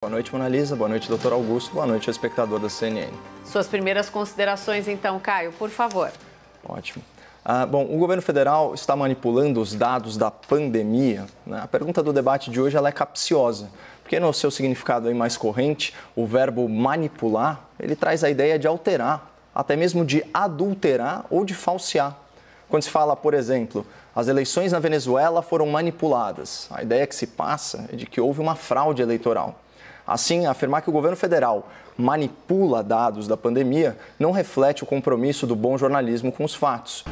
Boa noite, Mona Lisa. Boa noite, doutor Augusto. Boa noite, espectador da CNN. Suas primeiras considerações, então, Caio, por favor. Ótimo. Bom, o governo federal está manipulando os dados da pandemia, né? A pergunta do debate de hoje ela é capciosa, porque no seu significado aí mais corrente, o verbo manipular, ele traz a ideia de alterar, até mesmo de adulterar ou de falsear. Quando se fala, por exemplo, as eleições na Venezuela foram manipuladas, a ideia que se passa é de que houve uma fraude eleitoral. Assim, afirmar que o governo federal manipula dados da pandemia não reflete o compromisso do bom jornalismo com os fatos.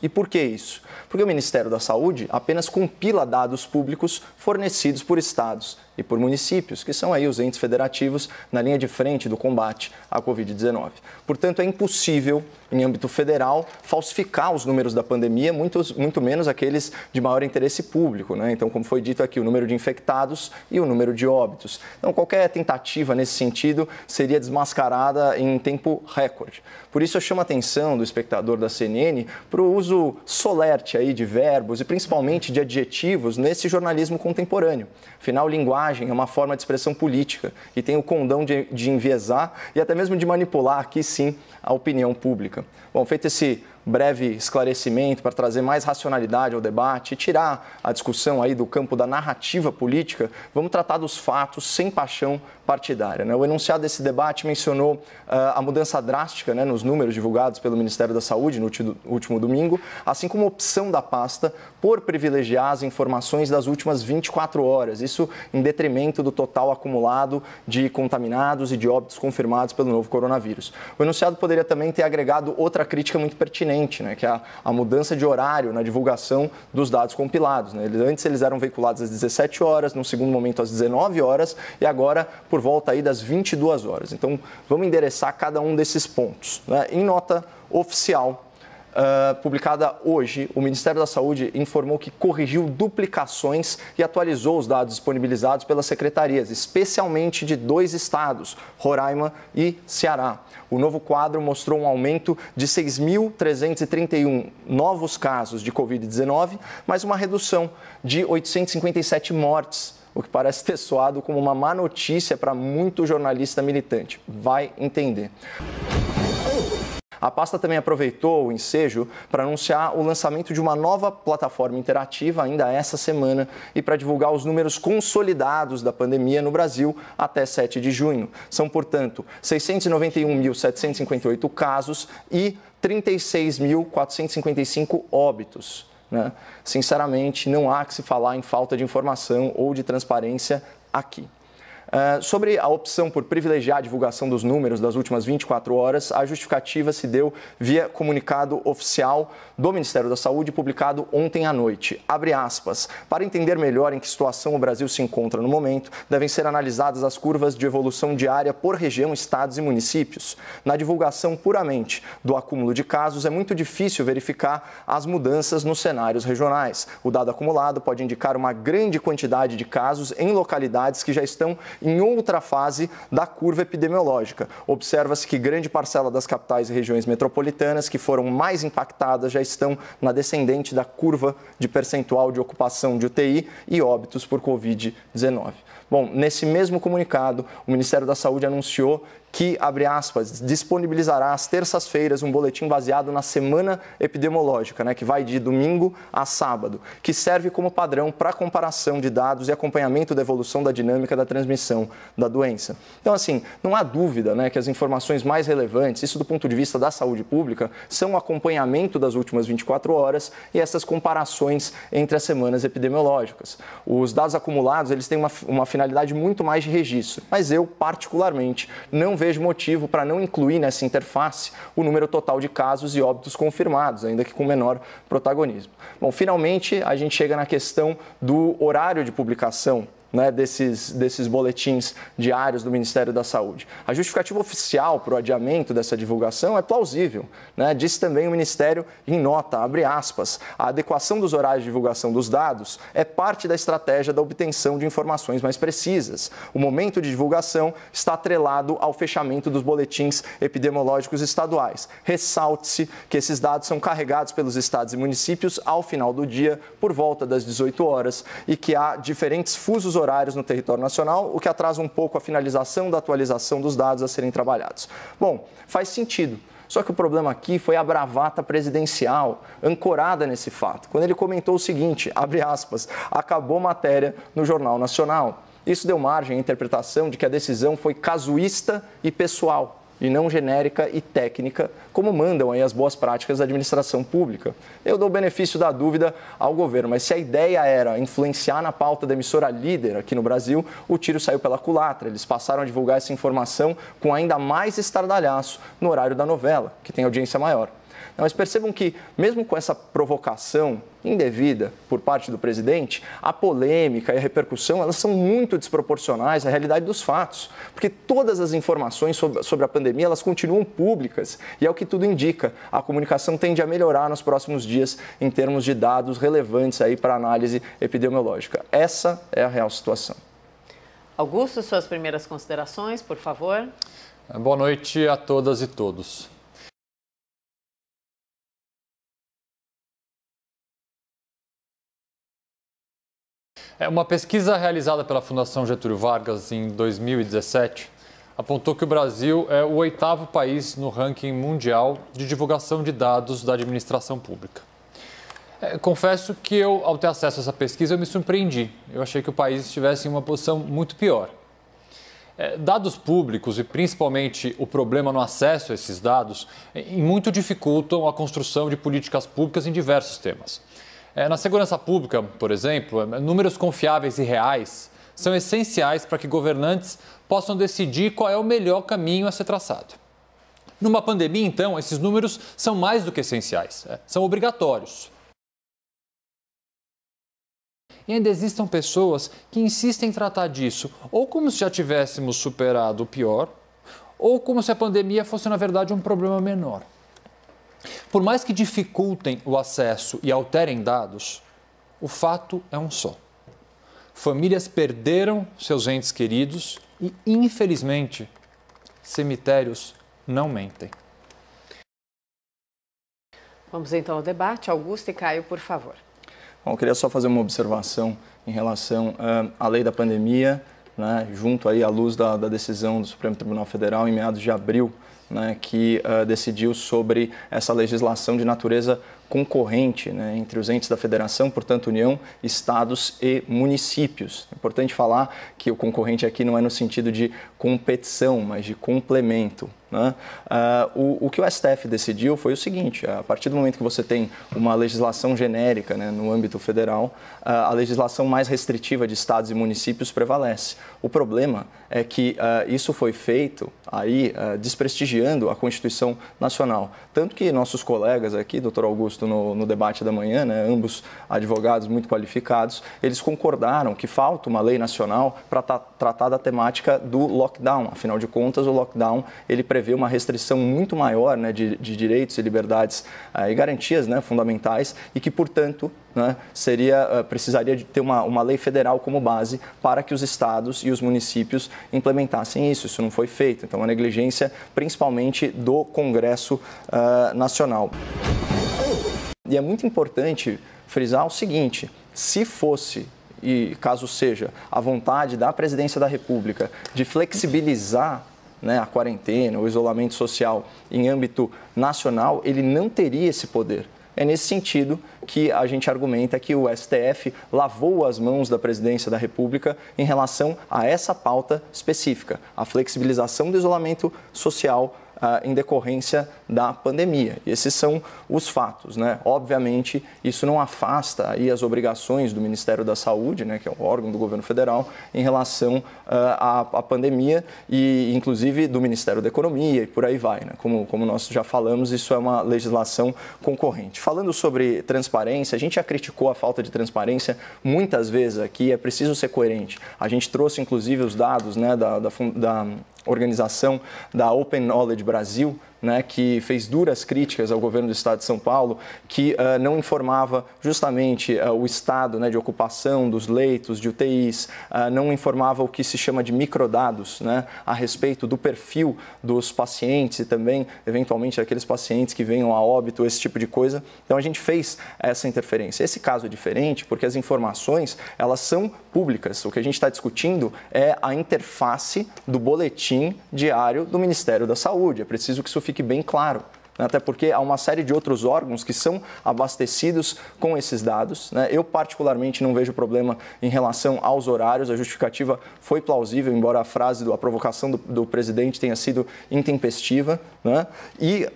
E por que isso? Porque o Ministério da Saúde apenas compila dados públicos fornecidos por estados e por municípios, que são aí os entes federativos na linha de frente do combate à Covid-19. Portanto, é impossível, em âmbito federal, falsificar os números da pandemia, muito menos aqueles de maior interesse público, né? Então, como foi dito aqui, o número de infectados e o número de óbitos. Então, qualquer tentativa nesse sentido seria desmascarada em tempo recorde. Por isso, eu chamo a atenção do espectador da CNN para o uso solerte aí de verbos e principalmente de adjetivos nesse jornalismo contemporâneo. Afinal, linguagem é uma forma de expressão política e tem o condão de enviesar e até mesmo de manipular, aqui sim, a opinião pública. Bom, feito esse breve esclarecimento para trazer mais racionalidade ao debate e tirar a discussão aí do campo da narrativa política, vamos tratar dos fatos sem paixão partidária, né? O enunciado desse debate mencionou a mudança drástica, né, nos números divulgados pelo Ministério da Saúde no último domingo, assim como a opção da pasta por privilegiar as informações das últimas 24 horas, isso em detrimento do total acumulado de contaminados e de óbitos confirmados pelo novo coronavírus. O enunciado poderia também ter agregado outra crítica muito pertinente, né, que é a mudança de horário na divulgação dos dados compilados, né? Antes eles eram veiculados às 17 horas, no segundo momento às 19 horas e agora por volta aí das 22 horas. Então, vamos endereçar cada um desses pontos, né? Em nota oficial, publicada hoje, o Ministério da Saúde informou que corrigiu duplicações e atualizou os dados disponibilizados pelas secretarias, especialmente de 2 estados, Roraima e Ceará. O novo quadro mostrou um aumento de 6.331 novos casos de Covid-19, mas uma redução de 857 mortes, o que parece ter soado como uma má notícia para muito jornalista militante. Vai entender. A pasta também aproveitou o ensejo para anunciar o lançamento de uma nova plataforma interativa ainda essa semana e para divulgar os números consolidados da pandemia no Brasil até 7 de junho. São, portanto, 691.758 casos e 36.455 óbitos, né? Sinceramente, não há que se falar em falta de informação ou de transparência aqui. Sobre a opção por privilegiar a divulgação dos números das últimas 24 horas, a justificativa se deu via comunicado oficial do Ministério da Saúde, publicado ontem à noite. Abre aspas. Para entender melhor em que situação o Brasil se encontra no momento, devem ser analisadas as curvas de evolução diária por região, estados e municípios. Na divulgação puramente do acúmulo de casos, é muito difícil verificar as mudanças nos cenários regionais. O dado acumulado pode indicar uma grande quantidade de casos em localidades que já estão em outra fase da curva epidemiológica. Observa-se que grande parcela das capitais e regiões metropolitanas que foram mais impactadas já estão na descendente da curva de percentual de ocupação de UTI e óbitos por Covid-19. Bom, nesse mesmo comunicado, o Ministério da Saúde anunciou que, abre aspas, disponibilizará às terças-feiras um boletim baseado na semana epidemiológica, né, que vai de domingo a sábado, que serve como padrão para comparação de dados e acompanhamento da evolução da dinâmica da transmissão da doença. Então, assim, não há dúvida, né, que as informações mais relevantes, isso do ponto de vista da saúde pública, são o acompanhamento das últimas 24 horas e essas comparações entre as semanas epidemiológicas. Os dados acumulados, eles têm uma finalidade muito mais de registro, mas eu, particularmente, não vejo motivo para não incluir nessa interface o número total de casos e óbitos confirmados, ainda que com menor protagonismo. Bom, finalmente a gente chega na questão do horário de publicação, né, desses boletins diários do Ministério da Saúde. A justificativa oficial para o adiamento dessa divulgação é plausível, né? Diz também o Ministério em nota, abre aspas, a adequação dos horários de divulgação dos dados é parte da estratégia da obtenção de informações mais precisas. O momento de divulgação está atrelado ao fechamento dos boletins epidemiológicos estaduais. Ressalte-se que esses dados são carregados pelos estados e municípios ao final do dia, por volta das 18 horas, e que há diferentes fusos horários no território nacional, o que atrasa um pouco a finalização da atualização dos dados a serem trabalhados. Bom, faz sentido. Só que o problema aqui foi a bravata presidencial ancorada nesse fato. Quando ele comentou o seguinte, abre aspas, acabou matéria no Jornal Nacional. Isso deu margem à interpretação de que a decisão foi casuísta e pessoal, e não genérica e técnica, como mandam aí as boas práticas da administração pública. Eu dou o benefício da dúvida ao governo, mas se a ideia era influenciar na pauta da emissora líder aqui no Brasil, o tiro saiu pela culatra. Eles passaram a divulgar essa informação com ainda mais estardalhaço no horário da novela, que tem audiência maior. Mas percebam que, mesmo com essa provocação indevida por parte do presidente, a polêmica e a repercussão elas são muito desproporcionais à realidade dos fatos. Porque todas as informações sobre a pandemia elas continuam públicas e é o que tudo indica. A comunicação tende a melhorar nos próximos dias em termos de dados relevantes aí para análise epidemiológica. Essa é a real situação. Augusto, suas primeiras considerações, por favor. Boa noite a todas e todos. Uma pesquisa realizada pela Fundação Getúlio Vargas em 2017 apontou que o Brasil é o 8º país no ranking mundial de divulgação de dados da administração pública. Confesso que eu, ao ter acesso a essa pesquisa, eu me surpreendi. Eu achei que o país estivesse em uma posição muito pior. Dados públicos e principalmente o problema no acesso a esses dados muito dificultam a construção de políticas públicas em diversos temas. Na segurança pública, por exemplo, números confiáveis e reais são essenciais para que governantes possam decidir qual é o melhor caminho a ser traçado. Numa pandemia, então, esses números são mais do que essenciais, são obrigatórios. E ainda existem pessoas que insistem em tratar disso ou como se já tivéssemos superado o pior, ou como se a pandemia fosse, na verdade, um problema menor. Por mais que dificultem o acesso e alterem dados, o fato é um só. Famílias perderam seus entes queridos e, infelizmente, cemitérios não mentem. Vamos então ao debate. Augusto e Caio, por favor. Bom, eu queria só fazer uma observação em relação à lei da pandemia, né, junto aí à luz da decisão do Supremo Tribunal Federal em meados de abril, né, que decidiu sobre essa legislação de natureza concorrente, né, entre os entes da federação, portanto, União, estados e municípios. É importante falar que o concorrente aqui não é no sentido de competição, mas de complemento. Né? O que o STF decidiu foi o seguinte, a partir do momento que você tem uma legislação genérica, né, no âmbito federal, a legislação mais restritiva de estados e municípios prevalece. O problema é que isso foi feito aí desprestigiando a Constituição Nacional. Tanto que nossos colegas aqui, doutor Augusto, no debate da manhã, né, ambos advogados muito qualificados, eles concordaram que falta uma lei nacional para tratar da temática do lockdown. Afinal de contas, o lockdown ele prevê uma restrição muito maior, né, de direitos e liberdades e garantias, né, fundamentais e que, portanto, né, precisaria de ter uma lei federal como base para que os estados e os municípios implementassem isso. Isso não foi feito. Então, uma negligência principalmente do Congresso Nacional. E é muito importante frisar o seguinte, se fosse, e caso seja, a vontade da Presidência da República de flexibilizar, né, a quarentena, o isolamento social em âmbito nacional, ele não teria esse poder. É nesse sentido que a gente argumenta que o STF lavou as mãos da Presidência da República em relação a essa pauta específica, a flexibilização do isolamento social em decorrência da pandemia. E esses são os fatos, né? Obviamente, isso não afasta aí as obrigações do Ministério da Saúde, né, que é o órgão do governo federal, em relação à pandemia e, inclusive, do Ministério da Economia e por aí vai, né? Como nós já falamos, isso é uma legislação concorrente. Falando sobre transparência, a gente já criticou a falta de transparência muitas vezes aqui, é preciso ser coerente. A gente trouxe, inclusive, os dados, né, da organização da Open Knowledge Brasil, né, que fez duras críticas ao governo do Estado de São Paulo, que não informava justamente o estado, né, de ocupação dos leitos de UTIs, não informava o que se chama de microdados, né, a respeito do perfil dos pacientes e também, eventualmente, daqueles pacientes que venham a óbito, esse tipo de coisa. Então, a gente fez essa interferência. Esse caso é diferente porque as informações, elas são públicas. O que a gente está discutindo é a interface do boletim diário do Ministério da Saúde. É preciso que isso fique bem claro, até porque há uma série de outros órgãos que são abastecidos com esses dados, né? Eu, particularmente, não vejo problema em relação aos horários. A justificativa foi plausível, embora a provocação do presidente tenha sido intempestiva, né? E,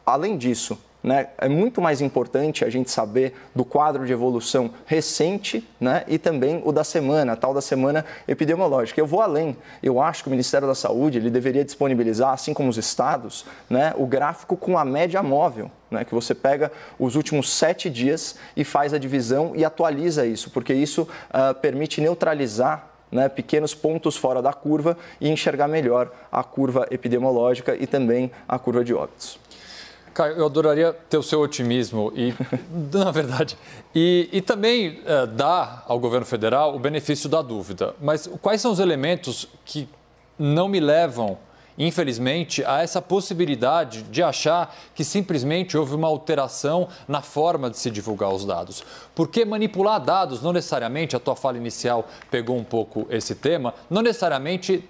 além disso, né, é muito mais importante a gente saber do quadro de evolução recente, né, e também o da semana, a tal da semana epidemiológica. Eu vou além. Eu acho que o Ministério da Saúde ele deveria disponibilizar, assim como os estados, né, o gráfico com a média móvel, né, que você pega os últimos 7 dias e faz a divisão e atualiza isso, porque isso permite neutralizar, né, pequenos pontos fora da curva e enxergar melhor a curva epidemiológica e também a curva de óbitos. Caio, eu adoraria ter o seu otimismo e, na verdade, e também dar ao governo federal o benefício da dúvida. Mas quais são os elementos que não me levam, infelizmente, a essa possibilidade de achar que simplesmente houve uma alteração na forma de se divulgar os dados? Porque manipular dados, não necessariamente, a tua fala inicial pegou um pouco esse tema, não necessariamente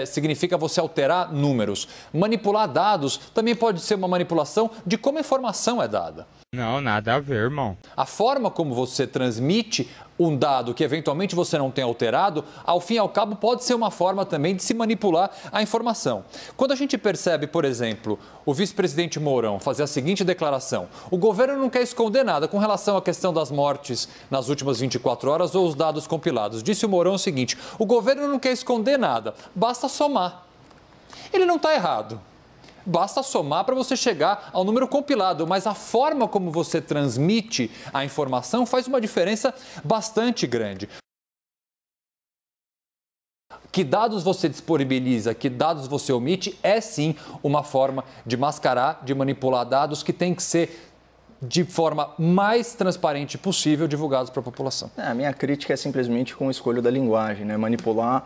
significa você alterar números. Manipular dados também pode ser uma manipulação de como a informação é dada. Não, nada a ver, irmão. A forma como você transmite um dado que eventualmente você não tem alterado, ao fim e ao cabo, pode ser uma forma também de se manipular a informação. Quando a gente percebe, por exemplo, o vice-presidente Mourão fazer a seguinte declaração: o governo não quer esconder nada com relação à questão das mortes nas últimas 24 horas ou os dados compilados. Disse o Mourão o seguinte: o governo não quer esconder nada, basta somar. Ele não está errado. Basta somar para você chegar ao número compilado, mas a forma como você transmite a informação faz uma diferença bastante grande. Que dados você disponibiliza, que dados você omite, é sim uma forma de mascarar, de manipular dados que tem que ser de forma mais transparente possível divulgados para a população. A minha crítica é simplesmente com a escolha da linguagem, né? Manipular,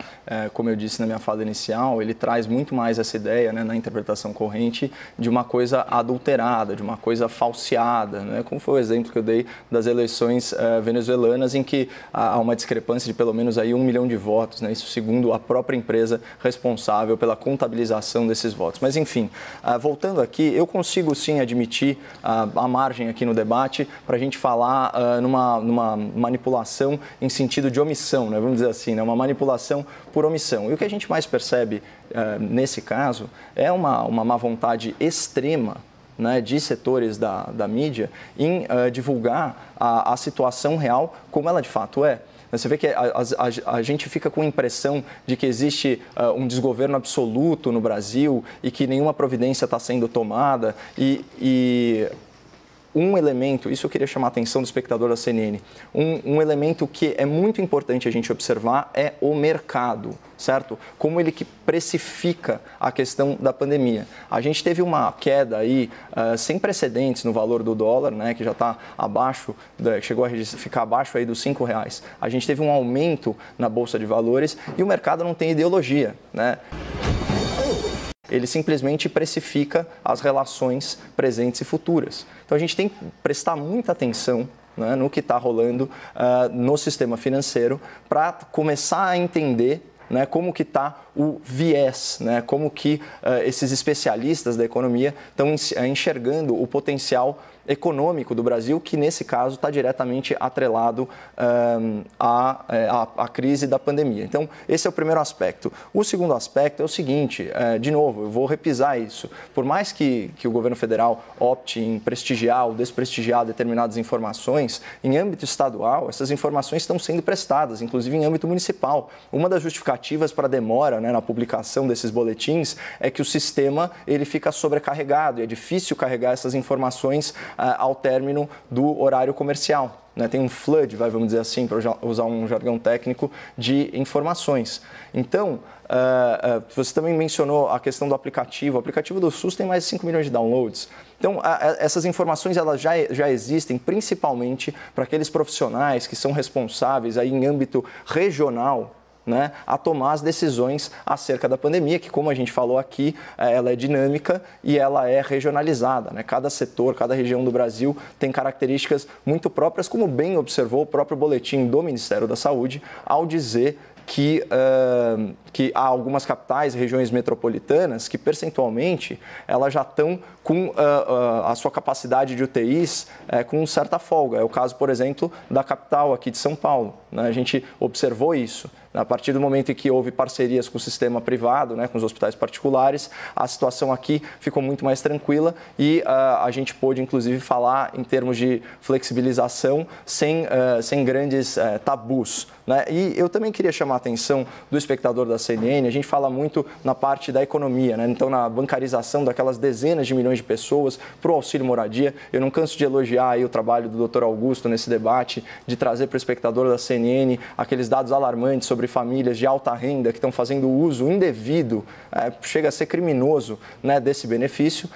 como eu disse na minha fala inicial, ele traz muito mais essa ideia, né, na interpretação corrente de uma coisa adulterada, de uma coisa falseada, né? Como foi o exemplo que eu dei das eleições venezuelanas, em que há uma discrepância de pelo menos aí 1 milhão de votos, né? Isso segundo a própria empresa responsável pela contabilização desses votos. Mas enfim, voltando aqui, eu consigo sim admitir a margem aqui no debate para a gente falar numa manipulação em sentido de omissão, né? Vamos dizer assim, né? Uma manipulação por omissão. E o que a gente mais percebe nesse caso é uma má vontade extrema, né, de setores da mídia em divulgar a situação real como ela de fato é. Você vê que a gente fica com a impressão de que existe um desgoverno absoluto no Brasil e que nenhuma providência está sendo tomada e um elemento, isso eu queria chamar a atenção do espectador da CNN, um elemento que é muito importante a gente observar é o mercado, certo? Como ele que precifica a questão da pandemia. A gente teve uma queda aí sem precedentes no valor do dólar, né, que já está abaixo, chegou a ficar abaixo aí dos R$5. A gente teve um aumento na Bolsa de Valores e o mercado não tem ideologia, né? Ele simplesmente precifica as relações presentes e futuras. Então, a gente tem que prestar muita atenção, né, no que está rolando no sistema financeiro para começar a entender, né, como que está o viés, né, como que esses especialistas da economia estão enxergando o potencial econômico do Brasil, que nesse caso está diretamente atrelado à crise da pandemia. Então, esse é o primeiro aspecto. O segundo aspecto é o seguinte, de novo, eu vou repisar isso. Por mais que o governo federal opte em prestigiar ou desprestigiar determinadas informações, em âmbito estadual, essas informações estão sendo prestadas, inclusive em âmbito municipal. Uma das justificativas para a demora, né, na publicação desses boletins é que o sistema ele fica sobrecarregado e é difícil carregar essas informações ao término do horário comercial. né? Tem um flood, vamos dizer assim, para usar um jargão técnico, de informações. Então, você também mencionou a questão do aplicativo. O aplicativo do SUS tem mais de 5 milhões de downloads. Então, essas informações elas já existem, principalmente para aqueles profissionais que são responsáveis aí em âmbito regional, né, a tomar as decisões acerca da pandemia, que, como a gente falou aqui, ela é dinâmica e ela é regionalizada, né? Cada setor, cada região do Brasil tem características muito próprias, como bem observou o próprio boletim do Ministério da Saúde, ao dizer que há algumas capitais, regiões metropolitanas, que percentualmente elas já estão com a sua capacidade de UTIs com certa folga. É o caso, por exemplo, da capital aqui de São Paulo, né? A gente observou isso. A partir do momento em que houve parcerias com o sistema privado, né, com os hospitais particulares, a situação aqui ficou muito mais tranquila e a gente pôde, inclusive, falar em termos de flexibilização sem grandes tabus, né? E eu também queria chamar a atenção do espectador da CNN. A gente fala muito na parte da economia, né? Então, na bancarização daquelas dezenas de milhões de pessoas para o auxílio moradia. Eu não canso de elogiar aí o trabalho do Dr. Augusto nesse debate, de trazer para o espectador da CNN aqueles dados alarmantes sobre famílias de alta renda que estão fazendo uso indevido, chega a ser criminoso, né, desse benefício.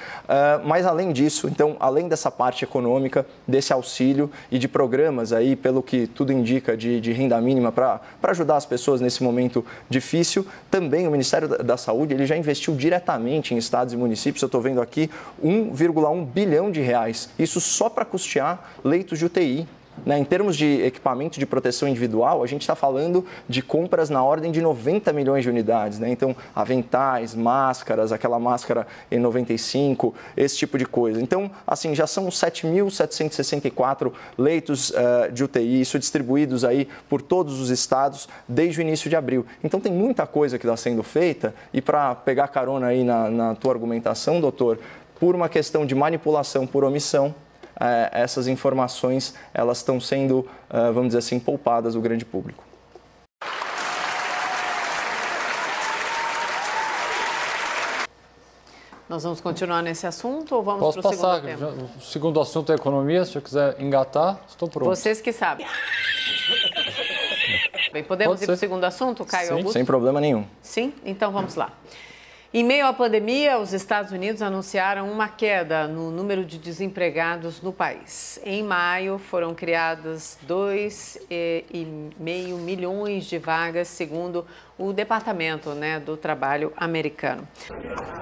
Mas, além disso, então, além dessa parte econômica, desse auxílio e de programas aí, pelo que tudo indica, de renda mínima para ajudar as pessoas nesse momento difícil, também o Ministério da Saúde ele já investiu diretamente em estados e municípios, eu estou vendo aqui, 1,1 bilhão de reais. Isso só para custear leitos de UTI. Né? Em termos de equipamento de proteção individual, a gente está falando de compras na ordem de 90 milhões de unidades. Né? Então, aventais, máscaras, aquela máscara N95, esse tipo de coisa. Então, assim, já são 7.764 leitos de UTI, isso distribuídos aí por todos os estados desde o início de abril. Então, tem muita coisa que está sendo feita e para pegar carona aí na tua argumentação, doutor, por uma questão de manipulação por omissão, essas informações elas estão sendo, vamos dizer assim, poupadas do grande público. Nós vamos continuar nesse assunto ou vamos para o segundo tema? Posso passar? O segundo assunto é economia. Se eu quiser engatar, estou pronto. Vocês que sabem. Bem, podemos ir para o segundo assunto, Caio Sim, Augusto? sem problema nenhum. Sim? Então vamos lá. Em meio à pandemia, os Estados Unidos anunciaram uma queda no número de desempregados no país. Em maio, foram criadas 2,5 milhões de vagas, segundo o Departamento, do Trabalho americano.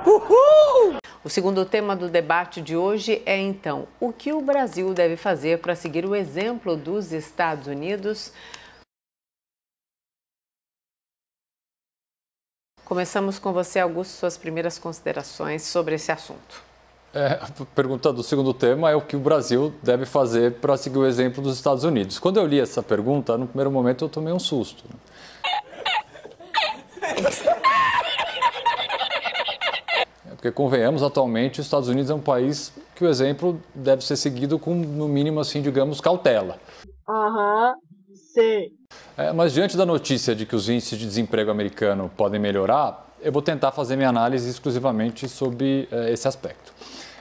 Uhul! O segundo tema do debate de hoje é, então, o que o Brasil deve fazer para seguir o exemplo dos Estados Unidos? Começamos com você, Augusto, suas primeiras considerações sobre esse assunto. A pergunta do segundo tema é o que o Brasil deve fazer para seguir o exemplo dos Estados Unidos. Quando eu li essa pergunta, no primeiro momento eu tomei um susto. Porque, convenhamos, atualmente os Estados Unidos é um país que o exemplo deve ser seguido com, no mínimo, assim, digamos, cautela. Sim. Mas diante da notícia de que os índices de desemprego americano podem melhorar, eu vou tentar fazer minha análise exclusivamente sobre esse aspecto.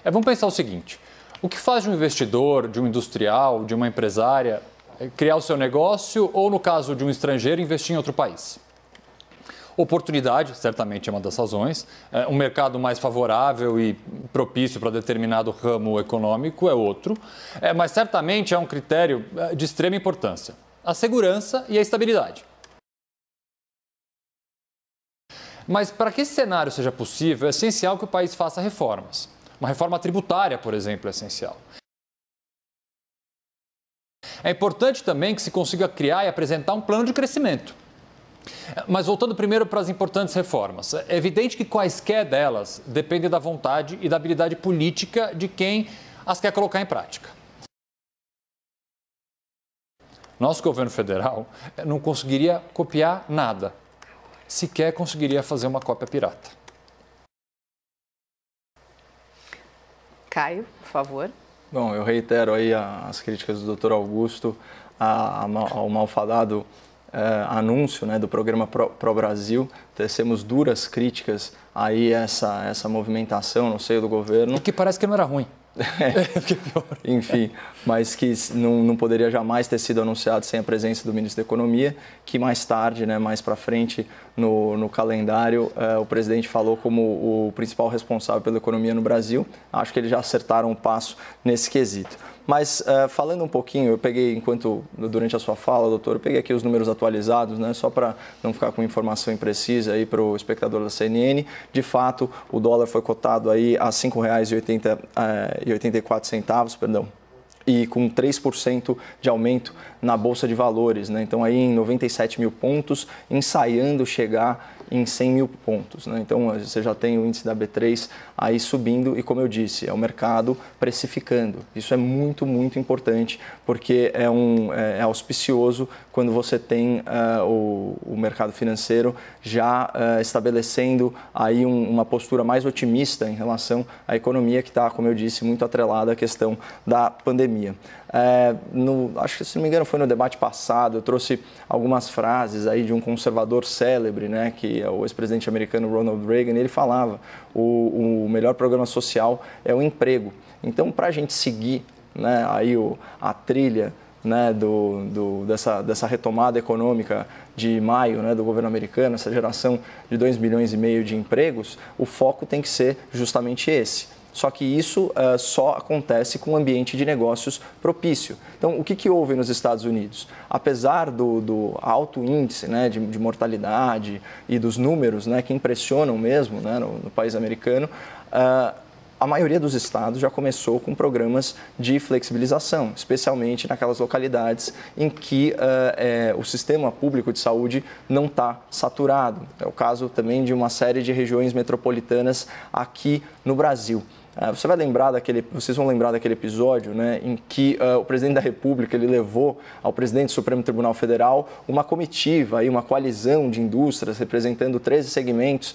Vamos pensar o seguinte: o que faz de um investidor, de um industrial, de uma empresária criar o seu negócio ou, no caso de um estrangeiro, investir em outro país? Oportunidade, certamente é uma das razões. Um mercado mais favorável e propício para determinado ramo econômico é outro. Mas certamente é um critério de extrema importância: a segurança e a estabilidade. Mas para que esse cenário seja possível, é essencial que o país faça reformas. Uma reforma tributária, por exemplo, é essencial. É importante também que se consiga criar e apresentar um plano de crescimento. Mas voltando primeiro para as importantes reformas, é evidente que quaisquer delas dependem da vontade e da habilidade política de quem as quer colocar em prática. Nosso governo federal não conseguiria copiar nada, sequer conseguiria fazer uma cópia pirata. Caio, por favor. Bom, eu reitero aí as críticas do Dr. Augusto ao malfadado anúncio, do programa Pro Brasil. Tecemos duras críticas aí essa movimentação no seio do governo. E que parece que não era ruim. Enfim, mas que não poderia jamais ter sido anunciado sem a presença do ministro da Economia, que mais tarde, né, mais para frente no calendário, o presidente falou como o principal responsável pela economia no Brasil. Acho que eles já acertaram o passo nesse quesito. Mas falando um pouquinho, eu peguei, durante a sua fala, doutor, eu peguei aqui os números atualizados, né, só para não ficar com informação imprecisa aí para o espectador da CNN. De fato, o dólar foi cotado aí a R$ 5,84, perdão, e com 3% de aumento na Bolsa de Valores, né? Então aí em 97 mil pontos, ensaiando chegar em 100 mil pontos, né? Então você já tem o índice da B3 aí subindo e, como eu disse, é o mercado precificando. Isso é muito, muito importante, porque é auspicioso quando você tem o mercado financeiro já estabelecendo aí uma postura mais otimista em relação à economia, que está, como eu disse, muito atrelada à questão da pandemia. Acho que, se não me engano, foi no debate passado, eu trouxe algumas frases aí de um conservador célebre, né, que é o ex-presidente americano Ronald Reagan. Ele falava: o melhor programa social é o emprego. Então, para a gente seguir, né, aí a trilha, né, dessa retomada econômica de maio, né, do governo americano, essa geração de 2,5 milhões de empregos, o foco tem que ser justamente esse. Só que isso só acontece com um ambiente de negócios propício. Então, o que houve nos Estados Unidos? Apesar do alto índice, né, de mortalidade e dos números, né, que impressionam mesmo, né, no país americano, a maioria dos estados já começou com programas de flexibilização, especialmente naquelas localidades em que o sistema público de saúde não está saturado. É o caso também de uma série de regiões metropolitanas aqui no Brasil. Vocês vão lembrar daquele episódio, né, em que o presidente da República ele levou ao presidente do Supremo Tribunal Federal uma comitiva, uma coalizão de indústrias representando 13 segmentos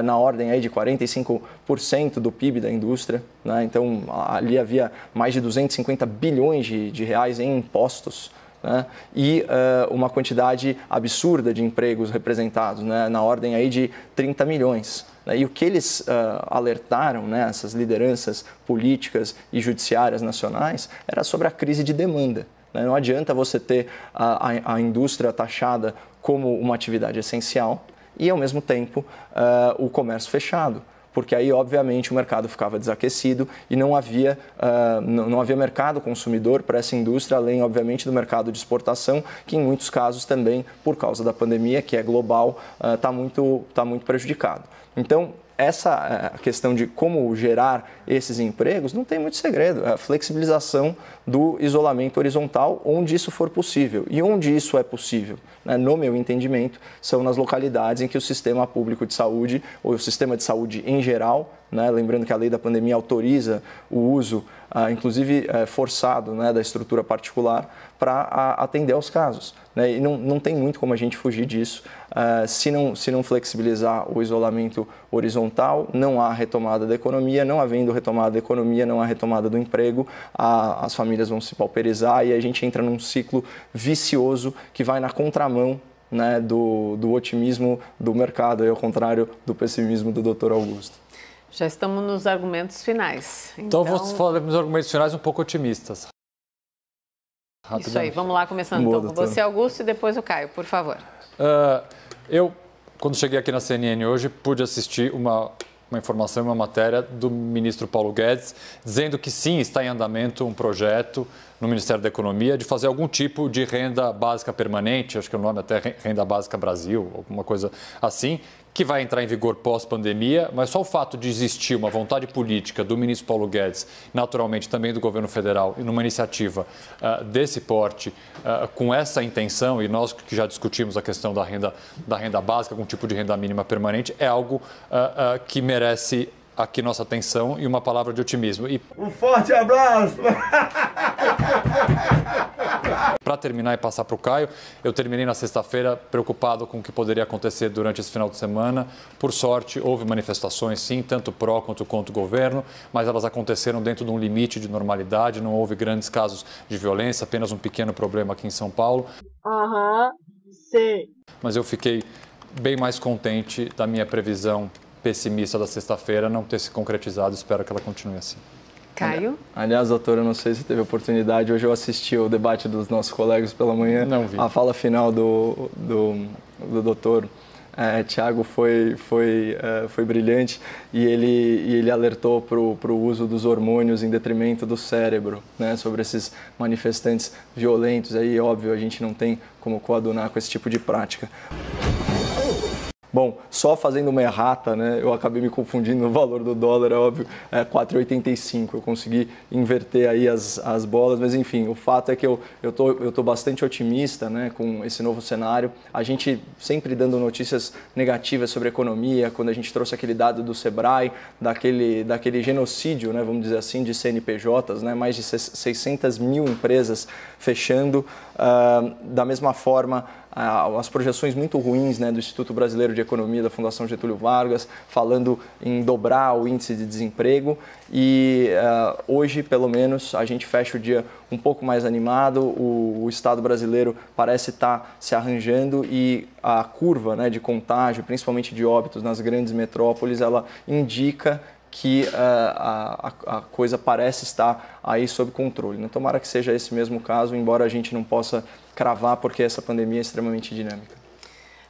na ordem aí de 45% do PIB da indústria, né? Então, ali havia mais de 250 bilhões de reais em impostos, né? E uma quantidade absurda de empregos representados, né, na ordem aí de 30 milhões. E o que eles alertaram, né, essas lideranças políticas e judiciárias nacionais, era sobre a crise de demanda. Não adianta você ter a indústria taxada como uma atividade essencial e, ao mesmo tempo, o comércio fechado. Porque aí, obviamente, o mercado ficava desaquecido e não havia mercado consumidor para essa indústria, além, obviamente, do mercado de exportação, que em muitos casos também, por causa da pandemia, que é global, está muito prejudicado. Então, essa questão de como gerar esses empregos não tem muito segredo. É a flexibilização do isolamento horizontal onde isso for possível. E onde isso é possível, né, no meu entendimento, são nas localidades em que o sistema público de saúde, ou o sistema de saúde em geral, né, lembrando que a lei da pandemia autoriza o uso, inclusive forçado, né, da estrutura particular para atender aos casos, né, e não tem muito como a gente fugir disso. Se não flexibilizar o isolamento horizontal, não há retomada da economia. Não havendo retomada da economia, não há retomada do emprego, as famílias vão se pauperizar e a gente entra num ciclo vicioso que vai na contramão, né, do otimismo do mercado, e ao contrário do pessimismo do Dr. Augusto. Já estamos nos argumentos finais. Então vou falar nos argumentos finais um pouco otimistas. Isso aí, vamos lá, começando então com você, Augusto, e depois o Caio, por favor. Eu, quando cheguei aqui na CNN hoje, pude assistir uma informação, uma matéria do ministro Paulo Guedes, dizendo que sim, está em andamento um projeto no Ministério da Economia de fazer algum tipo de renda básica permanente, acho que o nome até Renda Básica Brasil, alguma coisa assim, que vai entrar em vigor pós-pandemia, mas só o fato de existir uma vontade política do ministro Paulo Guedes, naturalmente também do governo federal, e numa iniciativa desse porte, com essa intenção, e nós que já discutimos a questão da renda básica, algum tipo de renda mínima permanente, é algo que merece aqui nossa atenção e uma palavra de otimismo. Um forte abraço! Para terminar e passar para o Caio, eu terminei na sexta-feira preocupado com o que poderia acontecer durante esse final de semana. Por sorte, houve manifestações, sim, tanto pró quanto contra o governo, mas elas aconteceram dentro de um limite de normalidade, não houve grandes casos de violência, apenas um pequeno problema aqui em São Paulo. Sim. Mas eu fiquei bem mais contente da minha previsão pessimista da sexta-feira não ter se concretizado, espero que ela continue assim. Caio? Aliás, doutor, eu não sei se teve oportunidade. Hoje eu assisti o debate dos nossos colegas pela manhã. Não vi. A fala final do doutor Tiago foi brilhante e ele alertou para o uso dos hormônios em detrimento do cérebro, né, sobre esses manifestantes violentos. Aí, óbvio, a gente não tem como coadunar com esse tipo de prática. Bom, só fazendo uma errata, né, eu acabei me confundindo no valor do dólar, é óbvio, 4,85. Eu consegui inverter aí as bolas, mas enfim, o fato é que eu tô bastante otimista, né, com esse novo cenário. A gente sempre dando notícias negativas sobre a economia, quando a gente trouxe aquele dado do Sebrae, daquele genocídio, né, vamos dizer assim, de CNPJs, né, mais de 600 mil empresas fechando. Da mesma forma, as projeções muito ruins, né, do Instituto Brasileiro de Economia da Fundação Getúlio Vargas, falando em dobrar o índice de desemprego e hoje, pelo menos, a gente fecha o dia um pouco mais animado, o Estado brasileiro parece estar se arranjando e a curva, né, de contágio, principalmente de óbitos nas grandes metrópoles, ela indica que a coisa parece estar aí sob controle. Não tomara que seja esse mesmo caso, embora a gente não possa cravar, porque essa pandemia é extremamente dinâmica.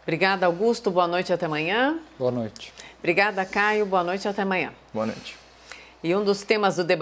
Obrigada, Augusto. Boa noite, até amanhã. Boa noite. Obrigada, Caio. Boa noite, até amanhã. Boa noite. E um dos temas do debate